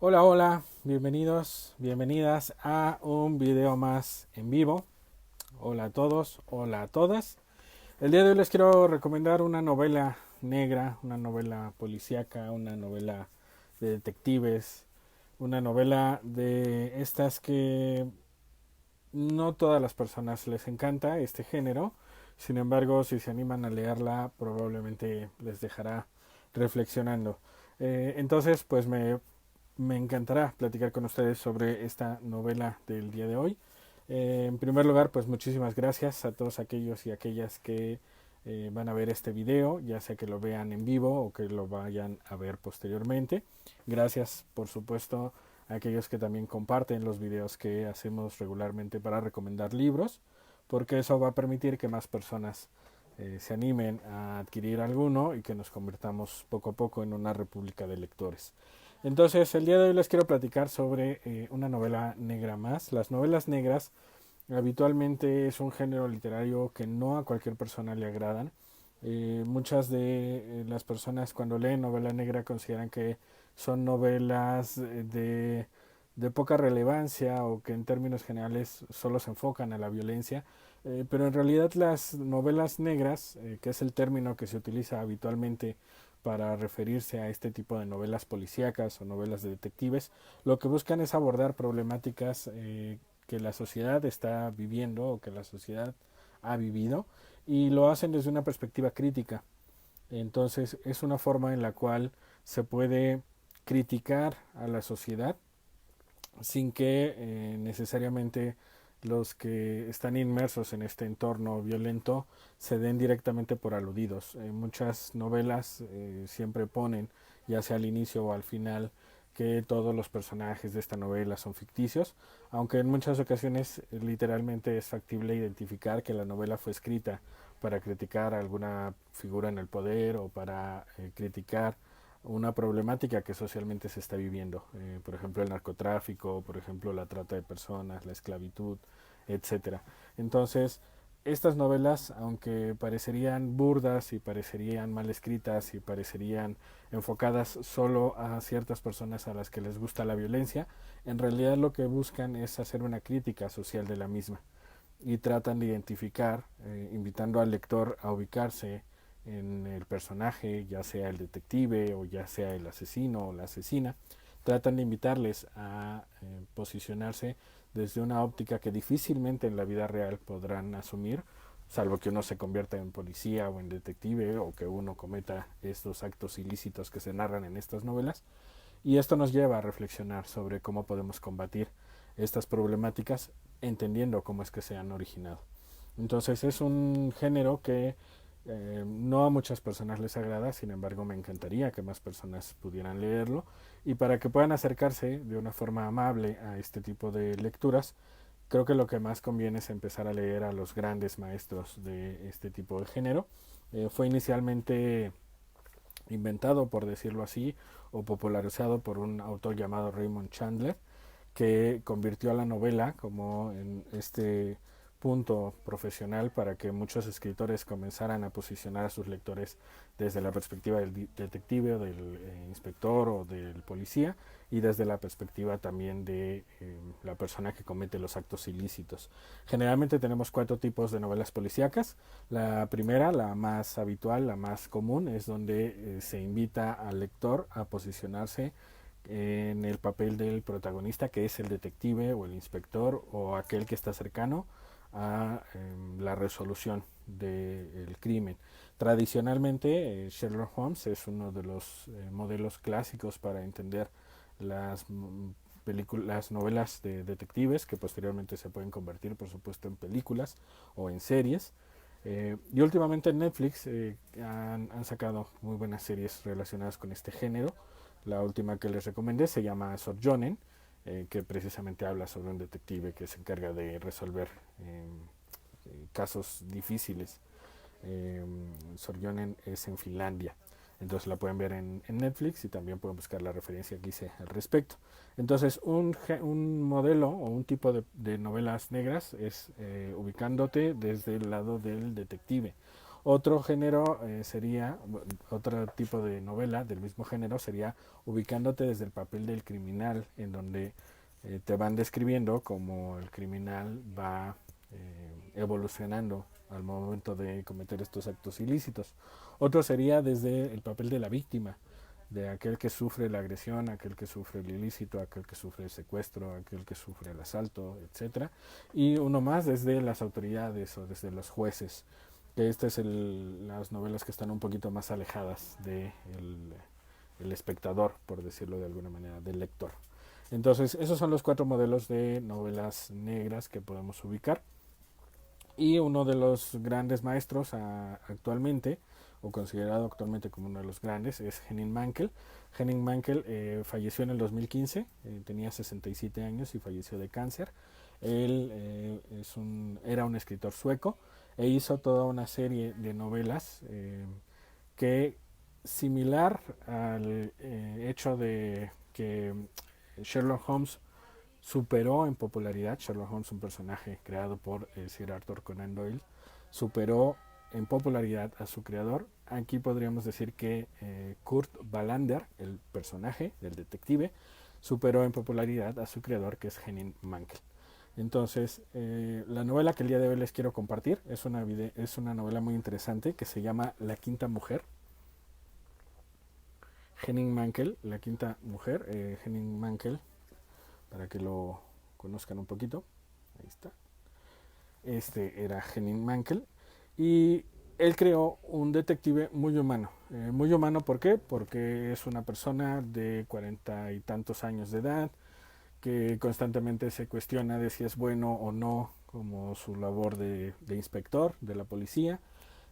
Hola, hola, bienvenidos, bienvenidas a un video más en vivo. Hola a todos, hola a todas. El día de hoy les quiero recomendar una novela negra, una novela policíaca, una novela de detectives, una novela de estas que no todas las personas les encanta este género. Sin embargo, si se animan a leerla, probablemente les dejará reflexionando. Entonces, pues me encantará platicar con ustedes sobre esta novela del día de hoy. En primer lugar, pues muchísimas gracias a todos aquellos y aquellas que van a ver este video, ya sea que lo vean en vivo o que lo vayan a ver posteriormente. Gracias, por supuesto, a aquellos que también comparten los videos que hacemos regularmente para recomendar libros, porque eso va a permitir que más personas se animen a adquirir alguno y que nos convirtamos poco a poco en una república de lectores. Entonces, el día de hoy les quiero platicar sobre una novela negra más. Las novelas negras habitualmente es un género literario que no a cualquier persona le agradan. Muchas de las personas cuando leen novela negra consideran que son novelas de poca relevancia o que en términos generales solo se enfocan a la violencia, pero en realidad las novelas negras, que es el término que se utiliza habitualmente para referirse a este tipo de novelas policíacas o novelas de detectives, lo que buscan es abordar problemáticas que la sociedad está viviendo o que la sociedad ha vivido y lo hacen desde una perspectiva crítica. Entonces es una forma en la cual se puede criticar a la sociedad sin que necesariamente los que están inmersos en este entorno violento se den directamente por aludidos. Muchas novelas siempre ponen, ya sea al inicio o al final, que todos los personajes de esta novela son ficticios, aunque en muchas ocasiones literalmente es factible identificar que la novela fue escrita para criticar a alguna figura en el poder o para criticar una problemática que socialmente se está viviendo, por ejemplo el narcotráfico, por ejemplo la trata de personas, la esclavitud, etcétera. Entonces, estas novelas, aunque parecerían burdas y parecerían mal escritas y parecerían enfocadas solo a ciertas personas a las que les gusta la violencia, en realidad lo que buscan es hacer una crítica social de la misma y tratan de identificar, invitando al lector a ubicarse en el personaje, ya sea el detective o ya sea el asesino o la asesina, tratan de invitarles a posicionarse desde una óptica que difícilmente en la vida real podrán asumir, salvo que uno se convierta en policía o en detective o que uno cometa estos actos ilícitos que se narran en estas novelas. Y esto nos lleva a reflexionar sobre cómo podemos combatir estas problemáticas entendiendo cómo es que se han originado. Entonces es un género que no a muchas personas les agrada, sin embargo me encantaría que más personas pudieran leerlo y para que puedan acercarse de una forma amable a este tipo de lecturas, creo que lo que más conviene es empezar a leer a los grandes maestros de este tipo de género. Fue inicialmente inventado, por decirlo así, o popularizado por un autor llamado Raymond Chandler, que convirtió a la novela como en este punto profesional para que muchos escritores comenzaran a posicionar a sus lectores desde la perspectiva del detective o del inspector o del policía y desde la perspectiva también de la persona que comete los actos ilícitos. Generalmente tenemos cuatro tipos de novelas policíacas. La primera, la más habitual, la más común, es donde se invita al lector a posicionarse en el papel del protagonista, que es el detective o el inspector o aquel que está cercano a la resolución del crimen. Tradicionalmente, Sherlock Holmes es uno de los modelos clásicos para entender las las novelas de detectives que posteriormente se pueden convertir, por supuesto, en películas o en series. Y últimamente en Netflix han sacado muy buenas series relacionadas con este género. La última que les recomendé se llama Sorjonen, que precisamente habla sobre un detective que se encarga de resolver casos difíciles. eh, Sorjonen es en Finlandia. Entonces la pueden ver en Netflix y también pueden buscar la referencia que hice al respecto. Entonces un modelo o un tipo de novelas negras es ubicándote desde el lado del detective Otro género otro tipo de novela del mismo género sería ubicándote desde el papel del criminal, en donde te van describiendo cómo el criminal va evolucionando al momento de cometer estos actos ilícitos. Otro sería desde el papel de la víctima, de aquel que sufre la agresión, aquel que sufre el ilícito, aquel que sufre el secuestro, aquel que sufre el asalto, etcétera. Y uno más desde las autoridades o desde los jueces, que estas es las novelas que están un poquito más alejadas de el espectador, por decirlo de alguna manera, del lector. Entonces, esos son los 4 modelos de novelas negras que podemos ubicar. Y uno de los grandes maestros actualmente, o considerado actualmente como uno de los grandes, es Henning Mankell. Henning Mankell falleció en el 2015, tenía 67 años y falleció de cáncer. Él era un escritor sueco e hizo toda una serie de novelas que, similar al hecho de que Sherlock Holmes superó en popularidad. Sherlock Holmes, un personaje creado por Sir Arthur Conan Doyle, superó en popularidad a su creador. Aquí podríamos decir que Kurt Wallander, el personaje del detective, superó en popularidad a su creador, que es Henning Mankell. Entonces, la novela que el día de hoy les quiero compartir es una novela muy interesante que se llama La Quinta Mujer. Henning Mankell, La Quinta Mujer. Henning Mankell, para que lo conozcan un poquito. Ahí está. Este era Henning Mankell. Y él creó un detective muy humano. Muy humano, ¿por qué? Porque es una persona de 40 y tantos años de edad, que constantemente se cuestiona de si es bueno o no como su labor de inspector de la policía,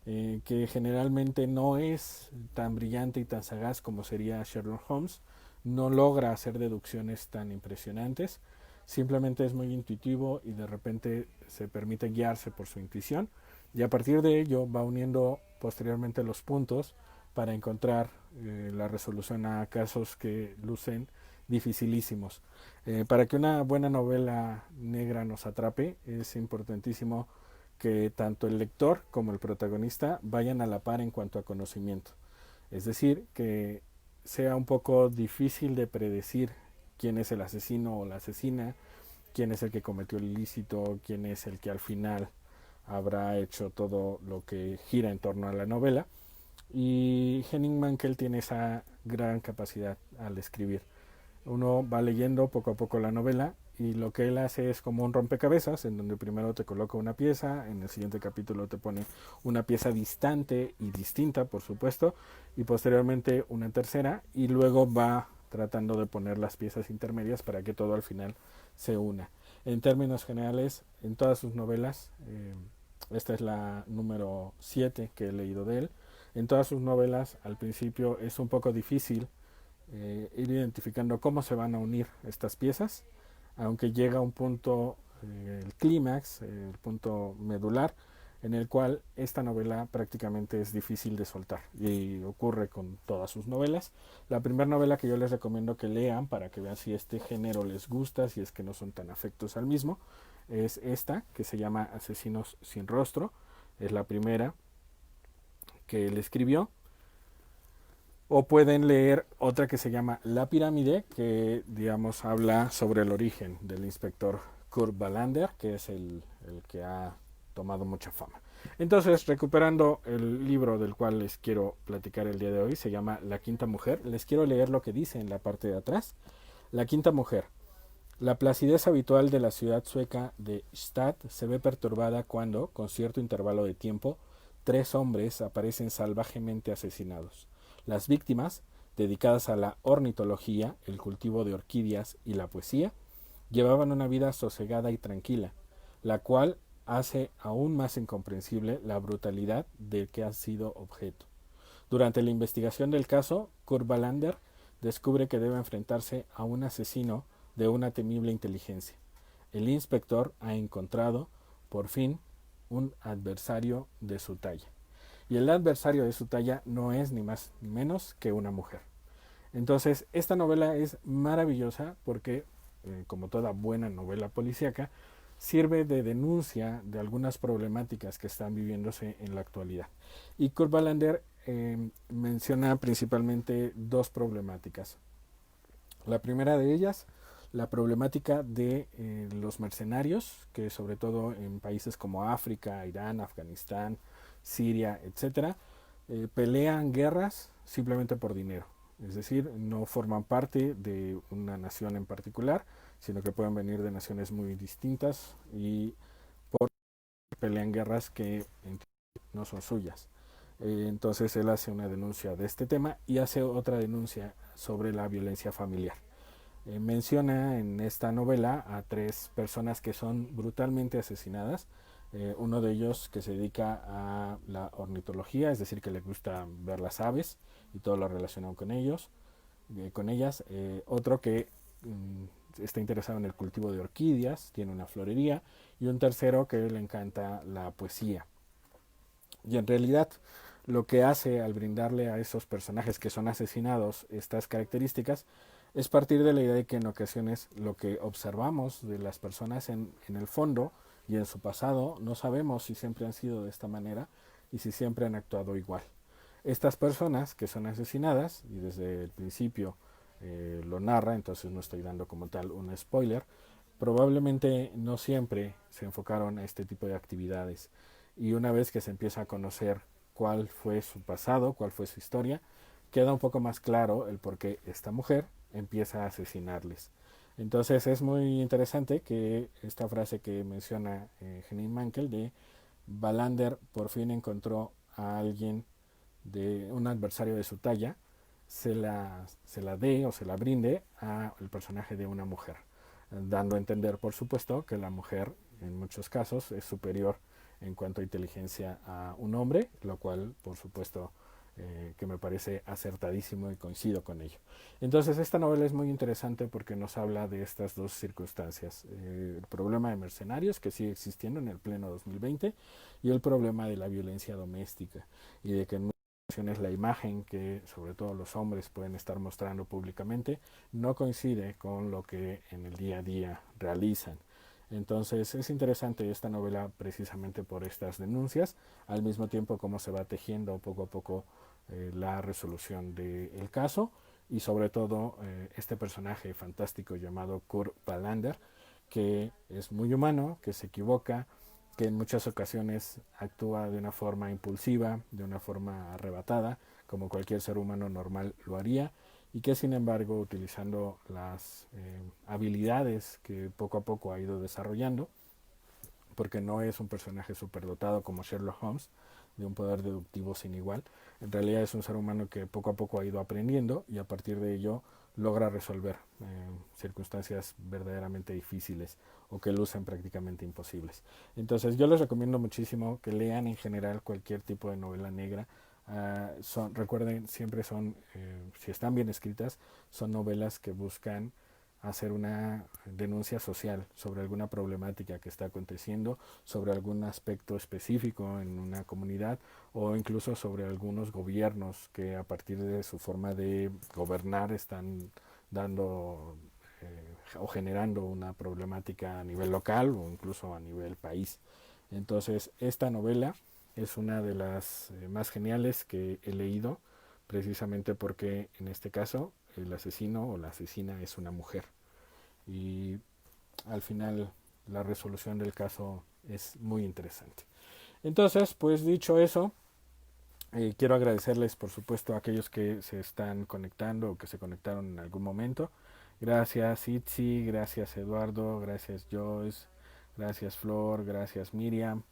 que generalmente no es tan brillante y tan sagaz como sería Sherlock Holmes, no logra hacer deducciones tan impresionantes, simplemente es muy intuitivo y de repente se permite guiarse por su intuición, y a partir de ello va uniendo posteriormente los puntos para encontrar la resolución a casos que lucen dificilísimos. Para que una buena novela negra nos atrape, es importantísimo que tanto el lector como el protagonista vayan a la par en cuanto a conocimiento. Es decir, que sea un poco difícil de predecir quién es el asesino o la asesina, quién es el que cometió el ilícito, quién es el que al final habrá hecho todo lo que gira en torno a la novela. Y Henning Mankell tiene esa gran capacidad al escribir. Uno va leyendo poco a poco la novela y lo que él hace es como un rompecabezas, en donde primero te coloca una pieza, en el siguiente capítulo te pone una pieza distante y distinta, por supuesto, y posteriormente una tercera, y luego va tratando de poner las piezas intermedias para que todo al final se una. En términos generales, en todas sus novelas, esta es la número 7 que he leído de él, en todas sus novelas al principio es un poco difícil ir identificando cómo se van a unir estas piezas, aunque llega un punto, el clímax, el punto medular, en el cual esta novela prácticamente es difícil de soltar, y ocurre con todas sus novelas. La primera novela que yo les recomiendo que lean para que vean si este género les gusta, si es que no son tan afectos al mismo, es esta, que se llama Asesinos sin rostro. Es la primera que él escribió. O pueden leer otra que se llama La Pirámide, que digamos habla sobre el origen del inspector Kurt Wallander, que es el que ha tomado mucha fama. Entonces, recuperando el libro del cual les quiero platicar el día de hoy, se llama La Quinta Mujer. Les quiero leer lo que dice en la parte de atrás. La Quinta Mujer. La placidez habitual de la ciudad sueca de Stad se ve perturbada cuando, con cierto intervalo de tiempo, 3 hombres aparecen salvajemente asesinados. Las víctimas, dedicadas a la ornitología, el cultivo de orquídeas y la poesía, llevaban una vida sosegada y tranquila, la cual hace aún más incomprensible la brutalidad del que ha sido objeto. Durante la investigación del caso, Kurt Wallander descubre que debe enfrentarse a un asesino de una temible inteligencia. El inspector ha encontrado, por fin, un adversario de su talla. Y el adversario de su talla no es ni más ni menos que una mujer. Entonces, esta novela es maravillosa porque, como toda buena novela policíaca, sirve de denuncia de algunas problemáticas que están viviéndose en la actualidad. Y Kurt Wallander menciona principalmente dos problemáticas. La primera de ellas, la problemática de los mercenarios, que sobre todo en países como África, Irán, Afganistán, Siria, etcétera, pelean guerras simplemente por dinero. Es decir, no forman parte de una nación en particular, sino que pueden venir de naciones muy distintas y por pelean guerras que no son suyas. Entonces él hace una denuncia de este tema y hace otra denuncia sobre la violencia familiar. Menciona en esta novela a tres personas que son brutalmente asesinadas. Uno de ellos que se dedica a la ornitología, es decir, que le gusta ver las aves y todo lo relacionado con ellas. Otro que está interesado en el cultivo de orquídeas, tiene una florería, y un tercero que le encanta la poesía. Y en realidad lo que hace al brindarle a esos personajes que son asesinados estas características es partir de la idea de que en ocasiones lo que observamos de las personas en el fondo y en su pasado no sabemos si siempre han sido de esta manera y si siempre han actuado igual. Estas personas que son asesinadas, y desde el principio lo narra, entonces no estoy dando como tal un spoiler, probablemente no siempre se enfocaron a este tipo de actividades. Y una vez que se empieza a conocer cuál fue su pasado, cuál fue su historia, queda un poco más claro el por qué esta mujer empieza a asesinarles. Entonces es muy interesante que esta frase que menciona Henning Mankell de Wallander por fin encontró a alguien de un adversario de su talla, se la dé o se la brinde al personaje de una mujer, dando a entender, por supuesto, que la mujer en muchos casos es superior en cuanto a inteligencia a un hombre, lo cual, por supuesto, que me parece acertadísimo y coincido con ello. Entonces, esta novela es muy interesante porque nos habla de estas dos circunstancias. El problema de mercenarios, que sigue existiendo en el pleno 2020, y el problema de la violencia doméstica, y de que en ocasiones la imagen que sobre todo los hombres pueden estar mostrando públicamente no coincide con lo que en el día a día realizan. Entonces es interesante esta novela precisamente por estas denuncias, al mismo tiempo como se va tejiendo poco a poco la resolución del caso y sobre todo este personaje fantástico llamado Kurt Wallander, que es muy humano, que se equivoca, que en muchas ocasiones actúa de una forma impulsiva, de una forma arrebatada, como cualquier ser humano normal lo haría, y que sin embargo, utilizando las habilidades que poco a poco ha ido desarrollando, porque no es un personaje superdotado como Sherlock Holmes, de un poder deductivo sin igual, en realidad es un ser humano que poco a poco ha ido aprendiendo y a partir de ello logra resolver circunstancias verdaderamente difíciles o que lucen prácticamente imposibles. Entonces yo les recomiendo muchísimo que lean en general cualquier tipo de novela negra. Recuerden, siempre son, si están bien escritas, son novelas que buscan hacer una denuncia social sobre alguna problemática que está aconteciendo, sobre algún aspecto específico en una comunidad o incluso sobre algunos gobiernos que a partir de su forma de gobernar están dando o generando una problemática a nivel local o incluso a nivel país. Entonces, esta novela es una de las más geniales que he leído, precisamente porque en este caso el asesino o la asesina es una mujer. Y al final la resolución del caso es muy interesante. Entonces, pues dicho eso, quiero agradecerles por supuesto a aquellos que se están conectando o que se conectaron en algún momento. Gracias Itzi, gracias Eduardo, gracias Joyce, gracias Flor, gracias Miriam.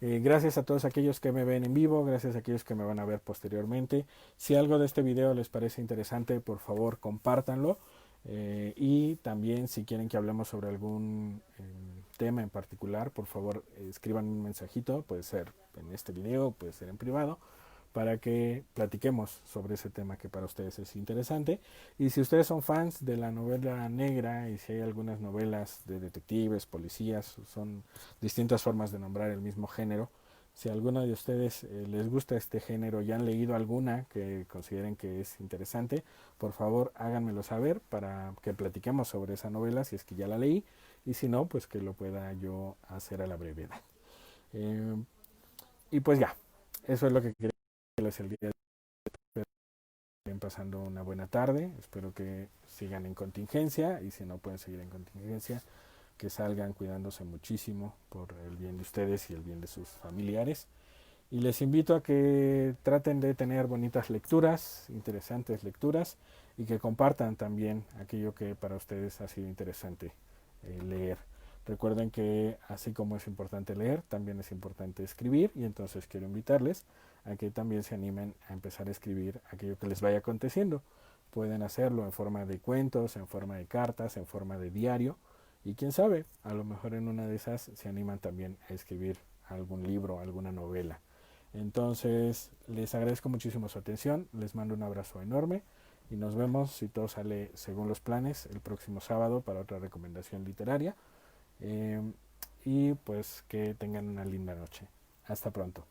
Gracias a todos aquellos que me ven en vivo, gracias a aquellos que me van a ver posteriormente. Si algo de este video les parece interesante, por favor compártanlo. Y también si quieren que hablemos sobre algún tema en particular, por favor escriban un mensajito, puede ser en este video, puede ser en privado, para que platiquemos sobre ese tema que para ustedes es interesante. Y si ustedes son fans de la novela negra y si hay algunas novelas de detectives, policías, son distintas formas de nombrar el mismo género, Si a alguno de ustedes les gusta este género y han leído alguna que consideren que es interesante, por favor háganmelo saber para que platiquemos sobre esa novela si es que ya la leí y si no, pues que lo pueda yo hacer a la brevedad. Eh, y pues ya, eso es lo que quería decirles el día de hoy. Espero que estén pasando una buena tarde, espero que sigan en contingencia y si no pueden seguir en contingencia, que salgan cuidándose muchísimo por el bien de ustedes y el bien de sus familiares. Y les invito a que traten de tener bonitas lecturas, interesantes lecturas, y que compartan también aquello que para ustedes ha sido interesante leer. Recuerden que así como es importante leer, también es importante escribir, y entonces quiero invitarles a que también se animen a empezar a escribir aquello que les vaya aconteciendo. Pueden hacerlo en forma de cuentos, en forma de cartas, en forma de diario, y quién sabe, a lo mejor en una de esas se animan también a escribir algún libro, alguna novela. Entonces, les agradezco muchísimo su atención, les mando un abrazo enorme y nos vemos, si todo sale según los planes, el próximo sábado para otra recomendación literaria. Eh, y pues que tengan una linda noche. Hasta pronto.